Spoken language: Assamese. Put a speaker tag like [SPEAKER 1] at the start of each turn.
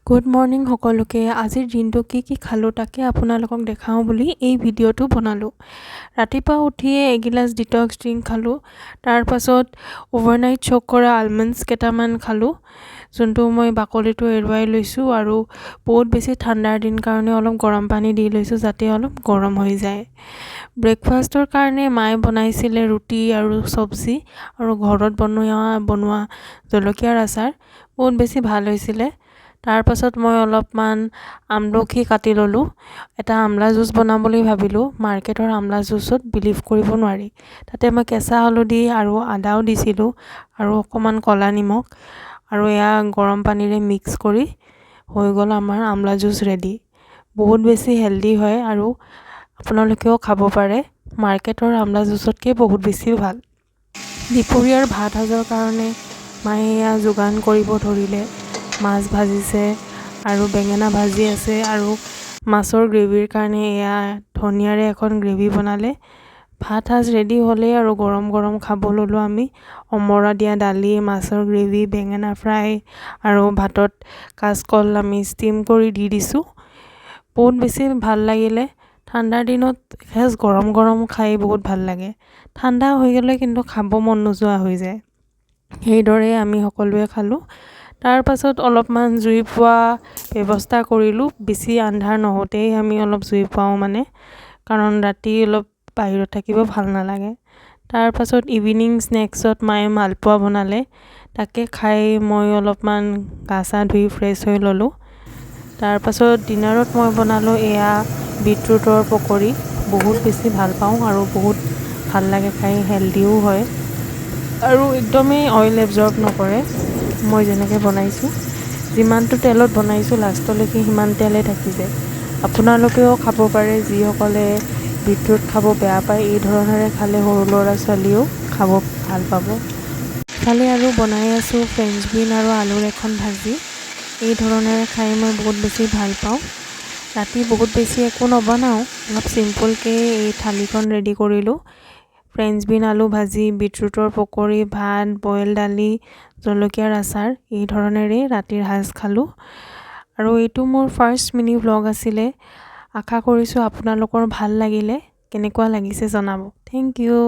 [SPEAKER 1] গুড মৰ্ণিং সকলোকে। আজিৰ দিনটো কি খালোঁ তাকে আপোনালোকক দেখাওঁ বুলি এই ভিডিঅ'টো বনালোঁ। ৰাতিপুৱা উঠিয়ে এগিলাচ ডিটক্স ড্ৰিংক খালোঁ। তাৰপাছত অভাৰনাইট চক কৰা আলমণ্ডছ কেইটামান খালোঁ, যোনটো মই বাকলিটো এৰুৱাই লৈছোঁ, আৰু বহুত বেছি ঠাণ্ডাৰ দিন কাৰণে অলপ গৰম পানী দি লৈছোঁ যাতে অলপ গৰম হৈ যায়। ব্ৰেকফাষ্টৰ কাৰণে মায়ে বনাইছিলে ৰুটি আৰু চব্জি আৰু ঘৰত বনোৱা জলকীয়াৰ আচাৰ, বহুত বেছি ভাল হৈছিলে। তাৰপাছত মই অলপমান আমলখি কাটি ল'লোঁ। এটা আমলা জুচ বনাম বুলি ভাবিলোঁ। মাৰ্কেটৰ আমলা জুচত বিলিভ কৰিব নোৱাৰি, তাতে মই কেঁচা হালধি আৰু আদাও দিছিলোঁ আৰু অকণমান ক'লা নিমখ, আৰু এয়া গৰম পানীৰে মিক্স কৰি হৈ গ'ল আমাৰ আমলা জুচ ৰেডি। বহুত বেছি হেল্ডি হয় আৰু আপোনালোকেও খাব পাৰে। মাৰ্কেটৰ আমলা জুচতকৈ বহুত বেছি ভাল। দুপৰীয়াৰ ভাত সাজৰ কাৰণে মায়ে এয়া যোগান কৰিব ধৰিলে। মাছ ভাজিছে আৰু বেঙেনা ভাজি আছে, আৰু মাছৰ গ্ৰেভিৰ কাৰণে এয়া ধনিয়াৰে এখন গ্ৰেভি বনালে। ভাত সাজ ৰেডি হ'লেই আৰু গৰম গৰম খাব ল'লোঁ আমি। অমৰা দিয়া দালি, মাছৰ গ্ৰেভি, বেঙেনা ফ্ৰাই আৰু ভাতত কাচকল আমি ষ্টিম কৰি দি দিছোঁ। বহুত বেছি ভাল লাগিলে। ঠাণ্ডাৰ দিনত এসাঁজ গৰম গৰম খাই বহুত ভাল লাগে। ঠাণ্ডা হৈ গ'লে কিন্তু খাব মন নোযোৱা হৈ যায়। সেইদৰে আমি সকলোৱে খালোঁ। তাৰপাছত অলপমান জুই পোৱা ব্যৱস্থা কৰিলোঁ। বেছি আন্ধাৰ নহওঁতেই আমি অলপ জুই পাওঁ কাৰণ ৰাতি অলপ বাহিৰত থাকিব ভাল নালাগে। তাৰপাছত ইভিনিং স্নেক্সত মায়ে মালপোৱা বনালে, তাকে খাই মই অলপমান গা চা ধুই ফ্ৰেছ হৈ ল'লোঁ। তাৰপাছত ডিনাৰত মই বনালোঁ এয়া বিটৰুটৰ পকৰি। বহুত বেছি ভাল পাওঁ আৰু বহুত ভাল লাগে খাই, হেল্ডিও হয় আৰু একদমেই অইল এবজৰ্ব নকৰে। মই যেনেকৈ বনাইছোঁ, যিমানটো তেলত বনাইছোঁ লাষ্টলৈকে সিমান তেলেই থাকি যায়। আপোনালোকেও খাব পাৰে, যিসকলে বিটৰুট খাব বেয়া পায়। এই ধৰণেৰে খালে সৰু ল'ৰা ছোৱালীয়েও খাব ভাল পাব। ইফালে আৰু বনাই আছোঁ ফ্ৰেঞ্চ বিন আৰু আলুৰ এখন ভাজি। এই ধৰণেৰে খাই মই বহুত বেছি ভাল পাওঁ। ৰাতি বহুত বেছি একো নবনাওঁ, অলপ চিম্পুলকৈ এই থালিখন ৰেডি কৰিলোঁ। ফ্ৰেঞ্চ বিন আলু ভাজি, বিটৰুটৰ পকৰি, ভাত, বইল দালি, জলকীয়াৰ আচাৰ, এই ধৰণেৰে ৰাতিৰ সাজ খালোঁ। আৰু এইটো মোৰ ফাৰ্ষ্ট মিনি ভ্লগ আছিলে। আশা কৰিছোঁ আপোনালোকৰ ভাল লাগিলে। কেনেকুৱা লাগিছে জনাব। Thank U.